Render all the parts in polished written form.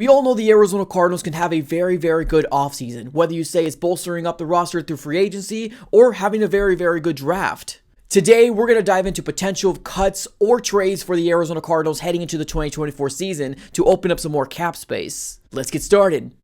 We all know the Arizona Cardinals can have a very, very good offseason, whether you say it's bolstering up the roster through free agency or having a very, very good draft. Today, we're going to dive into potential cuts or trades for the Arizona Cardinals heading into the 2024 season to open up some more cap space. Let's get started.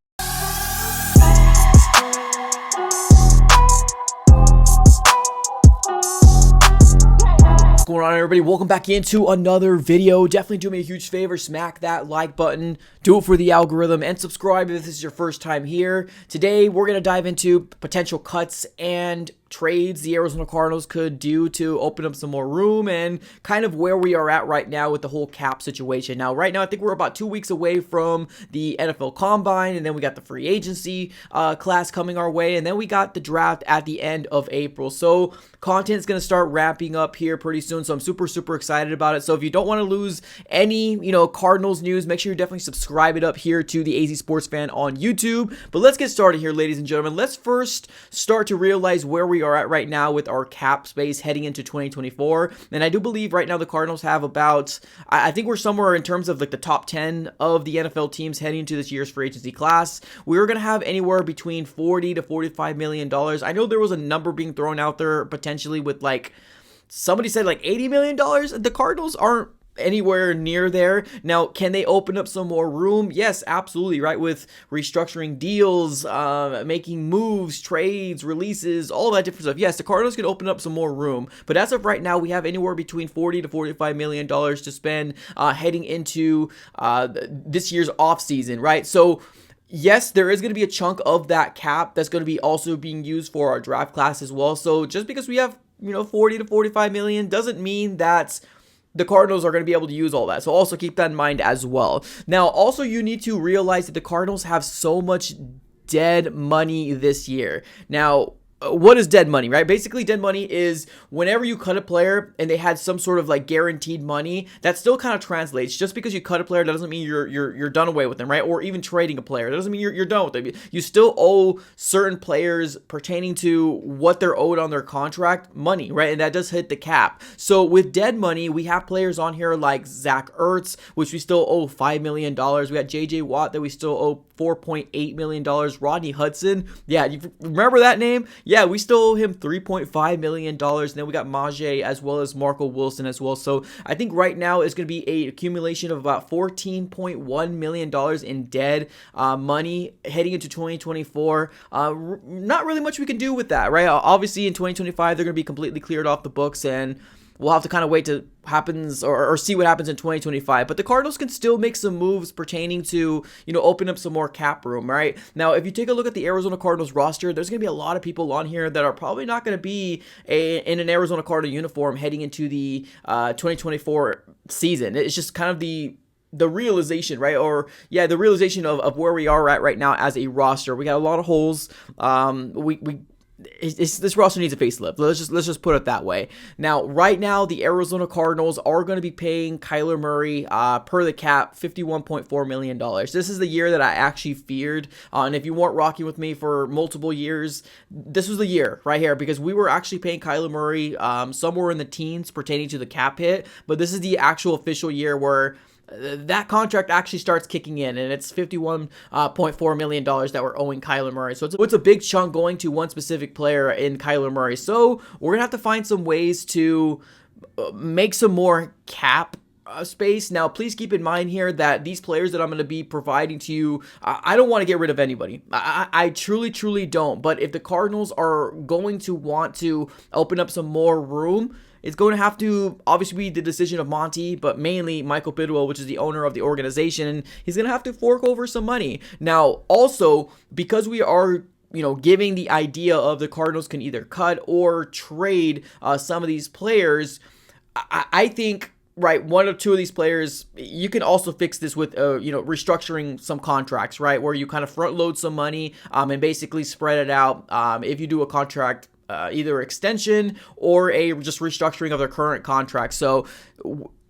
What's going on, everybody? Welcome back into another video. Definitely do me a huge favor, smack that like button, do it for the algorithm, and subscribe if this is your first time here. Today we're going to dive into potential cuts and trades the Arizona Cardinals could do to open up some more room and kind of where we are at right now with the whole cap situation. Now, right now, I think we're about 2 weeks away from the NFL Combine, and then we got the free agency class coming our way, and then we got the draft at the end of April. So content is going to start ramping up here pretty soon, so I'm super excited about it. So if you don't want to lose any, Cardinals news, make sure you definitely subscribe it up here to the AZ Sports Fan on YouTube. But let's get started here, ladies and gentlemen. Let's first start to realize where we are at right now with our cap space heading into 2024. And I do believe right now the Cardinals have about, I think we're somewhere in terms of like the top 10 of the NFL teams heading into this year's free agency class. We're going to have anywhere between $40 to $45 million. I know there was a number being thrown out there potentially with like, somebody said like $80 million. The Cardinals aren't anywhere near there. Now, can they open up some more room? Yes, absolutely, right? With restructuring deals, making moves, trades, releases, all that different stuff. Yes, the Cardinals can open up some more room, but as of right now, we have anywhere between $40 to $45 million to spend heading into this year's offseason, right? So yes, there is going to be a chunk of that cap that's going to be also being used for our draft class as well. So just because we have, 40 to 45 million doesn't mean that the Cardinals are going to be able to use all that. So also keep that in mind as well. Now, also you need to realize that the Cardinals have so much dead money this year. Now, what is dead money, right? Basically, dead money is whenever you cut a player and they had some sort of like guaranteed money, that still kind of translates. Just because you cut a player doesn't mean you're done away with them, right? Or even trading a player, that doesn't mean you're done with them. You still owe certain players pertaining to what they're owed on their contract money, right? And that does hit the cap. So with dead money, we have players on here like Zach Ertz, which we still owe $5 million. We got JJ Watt that we still owe $4.8 million. Rodney Hudson, yeah, you remember that name? Yeah, we still owe him $3.5 million. And then we got Majay as well as Marco Wilson as well. So I think right now it's going to be an accumulation of about $14.1 million in dead money heading into 2024. Not really much we can do with that, right? Obviously in 2025, they're going to be completely cleared off the books, and we'll have to kind of wait to happens or see what happens in 2025. But the Cardinals can still make some moves pertaining to, open up some more cap room, right? Now, if you take a look at the Arizona Cardinals roster, there's going to be a lot of people on here that are probably not going to be in an Arizona Cardinal uniform heading into the 2024 season. It's just kind of the realization, right? Or yeah, the realization of where we are at right now as a roster. We got a lot of holes. This roster needs a facelift. Let's just put it that way. Now, right now, the Arizona Cardinals are going to be paying Kyler Murray per the cap $51.4 million. This is the year that I actually feared. And if you weren't rocking with me for multiple years, this was the year right here, because we were actually paying Kyler Murray somewhere in the teens pertaining to the cap hit. But this is the actual official year where that contract actually starts kicking in, and it's $51.4 million that we're owing Kyler Murray. So it's a big chunk going to one specific player in Kyler Murray. So we're going to have to find some ways to make some more cap space. Now, please keep in mind here that these players that I'm going to be providing to you, I don't want to get rid of anybody. I truly don't. But if the Cardinals are going to want to open up some more room, it's going to have to obviously be the decision of Monty, but mainly Michael Bidwell, which is the owner of the organization, and he's going to have to fork over some money. Now, also, because we are giving the idea of the Cardinals can either cut or trade some of these players, I think, right, one or two of these players, you can also fix this with, restructuring some contracts, right, where you kind of front load some money and basically spread it out. If you do a contract, either extension or a just restructuring of their current contract. So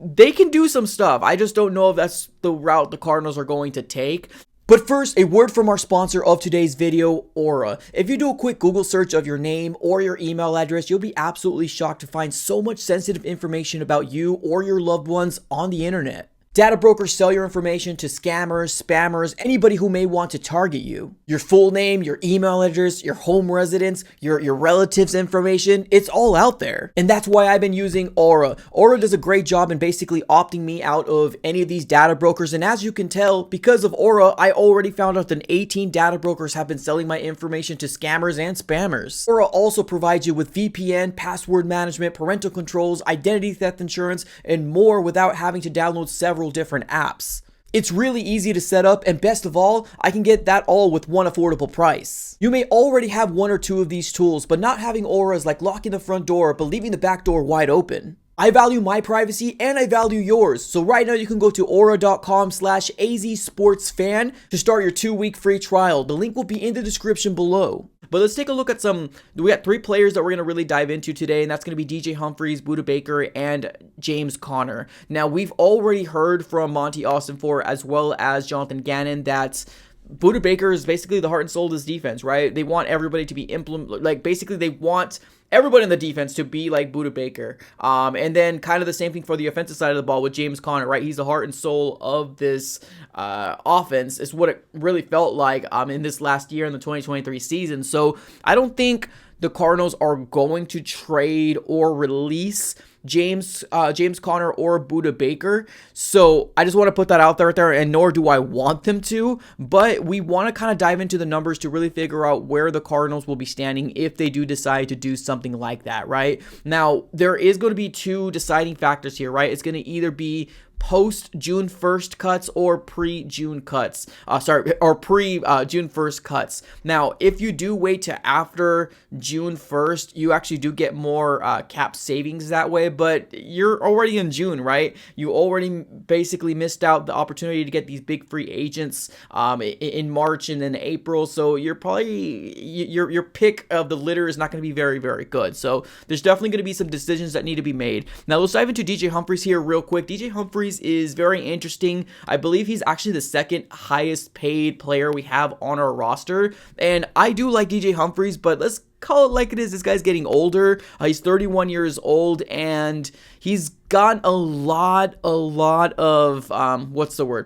they can do some stuff. I just don't know if that's the route the Cardinals are going to take. But first, a word from our sponsor of today's video, Aura. If you do a quick Google search of your name or your email address, you'll be absolutely shocked to find so much sensitive information about you or your loved ones on the internet. Data brokers sell your information to scammers, spammers, anybody who may want to target you. Your full name, your email address, your home residence, your relatives' information, it's all out there. And that's why I've been using Aura. Aura does a great job in basically opting me out of any of these data brokers. And as you can tell, because of Aura, I already found out that 18 data brokers have been selling my information to scammers and spammers. Aura also provides you with VPN, password management, parental controls, identity theft insurance, and more without having to download several different apps. It's really easy to set up, and best of all, I can get that all with one affordable price. You may already have one or two of these tools, but not having Aura is like locking the front door but leaving the back door wide open. I value my privacy and I value yours. So right now you can go to aura.com/azsportsfan to start your 2-week free trial. The link will be in the description below. But let's take a look at we got 3 players that we're going to really dive into today, and that's going to be DJ Humphries, Budda Baker, and James Conner. Now, we've already heard from Monty Austin as well as Jonathan Gannon that Budda Baker is basically the heart and soul of this defense, right? They want everybody to be basically they want everybody in the defense to be like Budda Baker. And then kind of the same thing for the offensive side of the ball with James Conner, right? He's the heart and soul of this offense, is what it really felt like in this last year in the 2023 season. So I don't think the Cardinals are going to trade or release James Conner or Budda Baker. So I just want to put that out there, and nor do I want them to, but we want to kind of dive into the numbers to really figure out where the Cardinals will be standing if they do decide to do something like that, right? Now, there is going to be 2 deciding factors here, right? It's going to either be post June 1st cuts or pre-June cuts. Pre-June 1st cuts. Now, if you do wait to after June 1st, you actually do get more cap savings that way, but you're already in June, right? You already basically missed out the opportunity to get these big free agents in March and then April, so you're probably, your pick of the litter is not going to be very, very good. So there's definitely going to be some decisions that need to be made. Now, let's dive into DJ Humphries here real quick. DJ Humphries is very interesting. I believe he's actually the 2nd highest paid player we have on our roster, and I do like DJ Humphries, but let's call it like it is. This guy's getting older. He's 31 years old, and he's got a lot of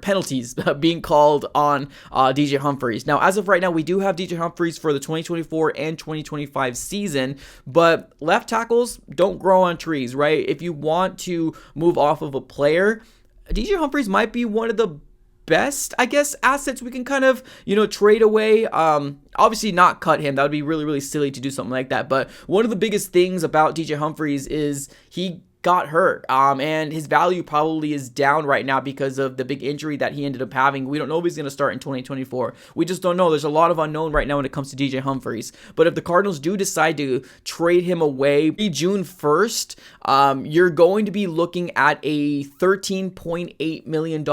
penalties being called on DJ Humphries. Now, as of right now, we do have DJ Humphries for the 2024 and 2025 season, but left tackles don't grow on trees, right? If you want to move off of a player, DJ Humphries might be one of the best, I guess, assets we can kind of, trade away. Obviously not cut him. That would be really, really silly to do something like that. But one of the biggest things about DJ Humphries is he got hurt, and his value probably is down right now because of the big injury that he ended up having. We don't know if he's going to start in 2024. We just don't know. There's a lot of unknown right now when it comes to DJ Humphries. But if the Cardinals do decide to trade him away June 1st, you're going to be looking at a $13.8 million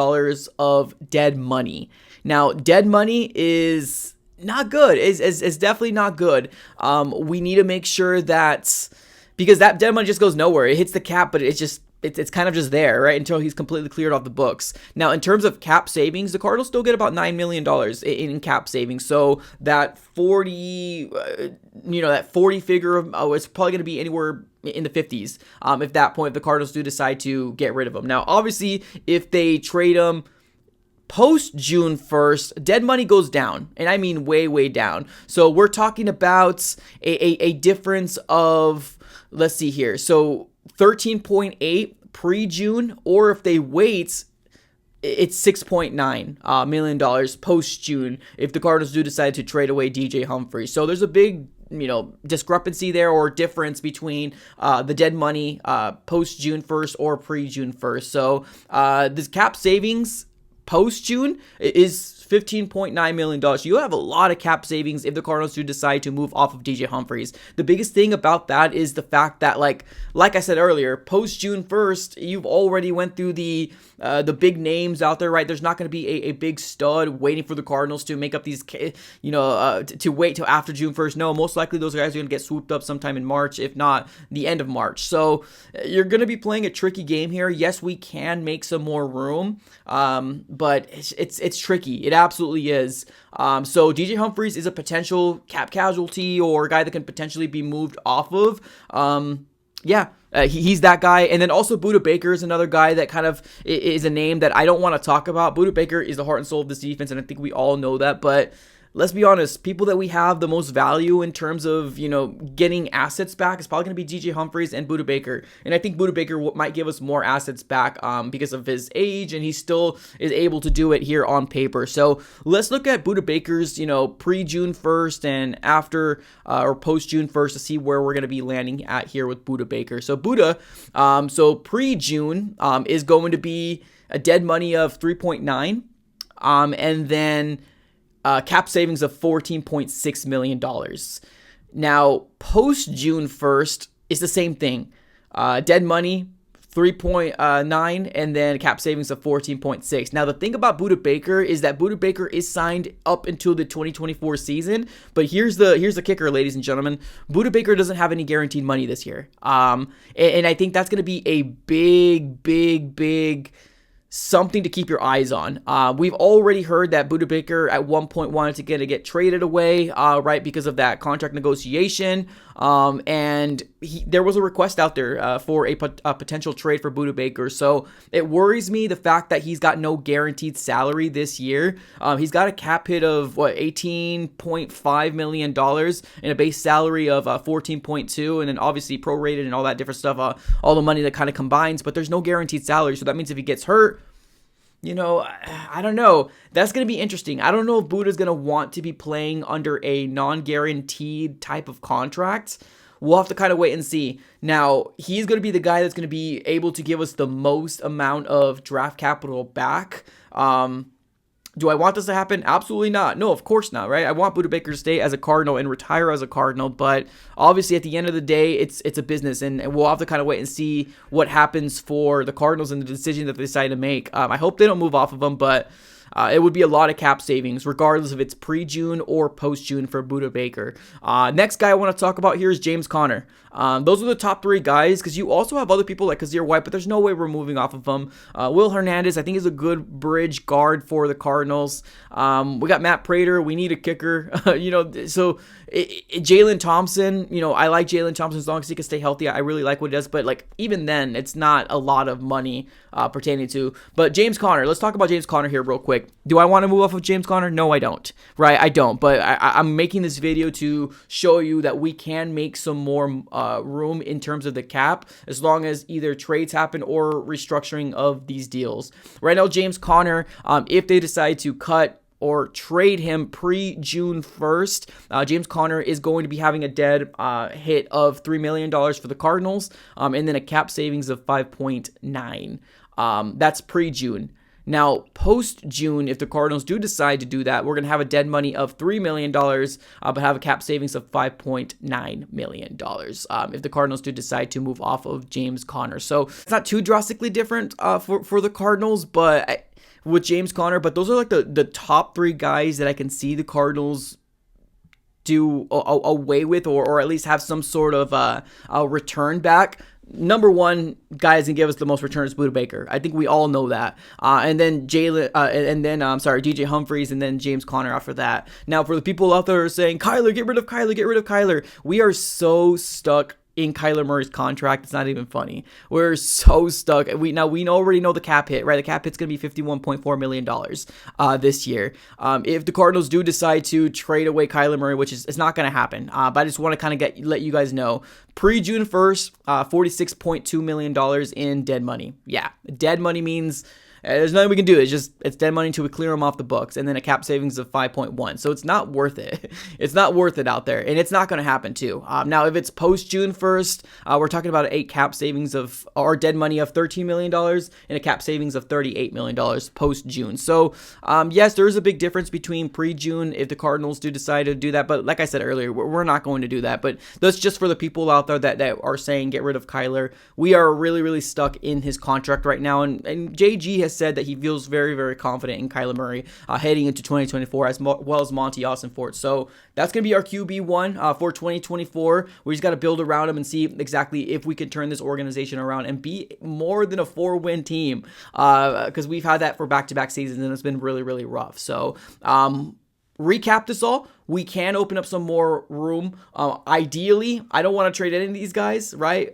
of dead money. Now, dead money is not good. Is definitely not good. We need to make sure that, because that dead money just goes nowhere. It hits the cap, but it's kind of just there, right, until he's completely cleared off the books. Now, in terms of cap savings, the Cardinals still get about $9 million in cap savings. So that 40 figure of, it's probably going to be anywhere in the 50s if that point, if the Cardinals do decide to get rid of him. Now, obviously, if they trade him post June 1st, dead money goes down, and I mean way, way down. So we're talking about a difference of, let's see here, so 13.8 pre-June, or if they wait, it's $6.9 million post-June if the Cardinals do decide to trade away DJ Humphries. So there's a big discrepancy there, or difference between the dead money post June 1st or pre June 1st. So this cap savings post June is $15.9 million. You have a lot of cap savings if the Cardinals do decide to move off of DJ Humphries. The biggest thing about that is the fact that, like I said earlier, post June 1st, you've already went through the big names out there, right? There's not going to be a big stud waiting for the Cardinals to make up these, to wait till after June 1st. No, most likely those guys are going to get swooped up sometime in March, if not the end of March. So you're going to be playing a tricky game here. Yes, we can make some more room, but it's tricky. It absolutely is. So DJ Humphries is a potential cap casualty, or a guy that can potentially be moved off of. Yeah, He's that guy. And then also Budda Baker is another guy that kind of is a name that I don't want to talk about. Budda Baker is the heart and soul of this defense, and I think we all know that. But let's be honest, people that we have the most value in terms of, getting assets back is probably going to be DJ Humphries and Budda Baker. And I think Budda Baker might give us more assets back because of his age, and he still is able to do it here on paper. So let's look at Budda Baker's, pre-June 1st and after or post-June 1st to see where we're going to be landing at here with Budda Baker. So Budda, pre-June is going to be a dead money of 3.9, and then cap savings of $14.6 million. Now, post June 1st is the same thing. Dead money, 3.9, and then cap savings of 14.6. Now, the thing about Budda Baker is that Budda Baker is signed up until the 2024 season, but here's the kicker, ladies and gentlemen. Budda Baker doesn't have any guaranteed money this year. And I think that's going to be a big something to keep your eyes on. We've already heard that Budda Baker at one point wanted to get traded away, right, because of that contract negotiation. And there was a request out there for a potential trade for Budda Baker. So it worries me the fact that he's got no guaranteed salary this year. He's got a cap hit of $18.5 million and a base salary of 14.2, and then obviously prorated and all that different stuff, all the money that kind of combines. But there's no guaranteed salary, so that means if he gets hurt, I don't know. That's going to be interesting. I don't know if Budda's going to want to be playing under a non-guaranteed type of contract. We'll have to kind of wait and see. Now, he's going to be the guy that's going to be able to give us the most amount of draft capital back. Do I want this to happen? Absolutely not. No, of course not, right? I want Budda Baker to stay as a Cardinal and retire as a Cardinal, but obviously at the end of the day, it's a business, and we'll have to kind of wait and see what happens for the Cardinals and the decision that they decide to make. I hope they don't move off of him, but it would be a lot of cap savings, regardless if it's pre-June or post-June for Budda Baker. Next guy I want to talk about here is James Conner. Those are the top three guys, because you also have other people like Kazir White, but there's no way we're moving off of them. Will Hernandez, I think, is a good bridge guard for the Cardinals. We got Matt Prater. We need a kicker. So Jalen Thompson, I like Jalen Thompson as long as he can stay healthy. I really like what he does, but even then, it's not a lot of money pertaining to. But James Conner, let's talk about James Conner here real quick. Do I want to move off of James Conner? No, I don't. Right? I don't. But I'm making this video to show you that we can make some more room in terms of the cap, as long as either trades happen or restructuring of these deals. Right now, James Conner, if they decide to cut or trade him pre-June 1st, James Conner is going to be having a dead hit of $3 million for the Cardinals, and then a cap savings of 5.9. That's pre-June. Now, post-June, if the Cardinals do decide to do that, we're going to have a dead money of $3 million, but have a cap savings of $5.9 million if the Cardinals do decide to move off of James Conner. So it's not too drastically different for the Cardinals, but with James Conner. But those are like the top three guys that I can see the Cardinals do away with, or at least have some sort of a return back. Number one guy is gonna give us the most returns, Budda Baker. I think we all know that. And then DJ Humphries, and then James Conner after that. Now, for the people out there who are saying, Kyler, get rid of Kyler, we are so stuck in Kyler Murray's contract. It's not even funny. We're so stuck. We already know the cap hit, right? The cap hit's going to be $51.4 million this year. If the Cardinals do decide to trade away Kyler Murray, which it's not going to happen, but I just want to kind of let you guys know, pre-June 1st, $46.2 million in dead money. Yeah, dead money means there's nothing we can do. It's dead money until we clear them off the books, and then a cap savings of 5.1. So it's not worth it. It's not worth it out there, and it's not going to happen too. Now, if it's post June 1st, we're talking about a cap savings or dead money of $13 million and a cap savings of $38 million post June. So yes, there is a big difference between pre-June if the Cardinals do decide to do that. But like I said earlier, we're not going to do that. But that's just for the people out there that are saying get rid of Kyler. We are really, really stuck in his contract right now, and JG has said that he feels very, very confident in Kyler Murray heading into 2024, as well as Monty Austin-Fort. So that's going to be our QB1 for 2024. We just got to build around him and see exactly if we can turn this organization around and be more than a 4-win team, because we've had that for back-to-back seasons, and it's been really, really rough. So recap this all, we can open up some more room. Ideally, I don't want to trade any of these guys, right?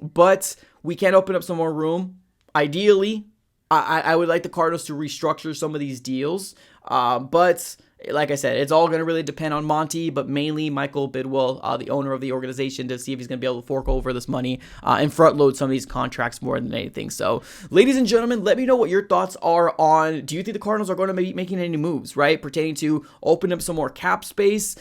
But we can open up some more room. Ideally, I would like the Cardinals to restructure some of these deals. But like I said, it's all going to really depend on Monty, but mainly Michael Bidwell, the owner of the organization, to see if he's going to be able to fork over this money and front load some of these contracts more than anything. So, ladies and gentlemen, let me know what your thoughts are on, do you think the Cardinals are going to be making any moves, right, pertaining to open up some more cap space?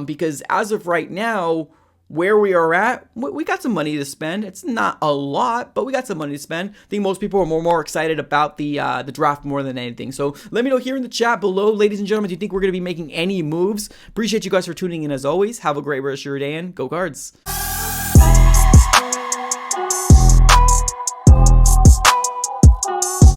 Because as of right now, where we are at, we got some money to spend. It's not a lot, but we got some money to spend. I think most people are more excited about the draft more than anything. So let me know here in the chat below, ladies and gentlemen, do you think we're going to be making any moves? Appreciate you guys for tuning in as always. Have a great rest of your day and go Cards.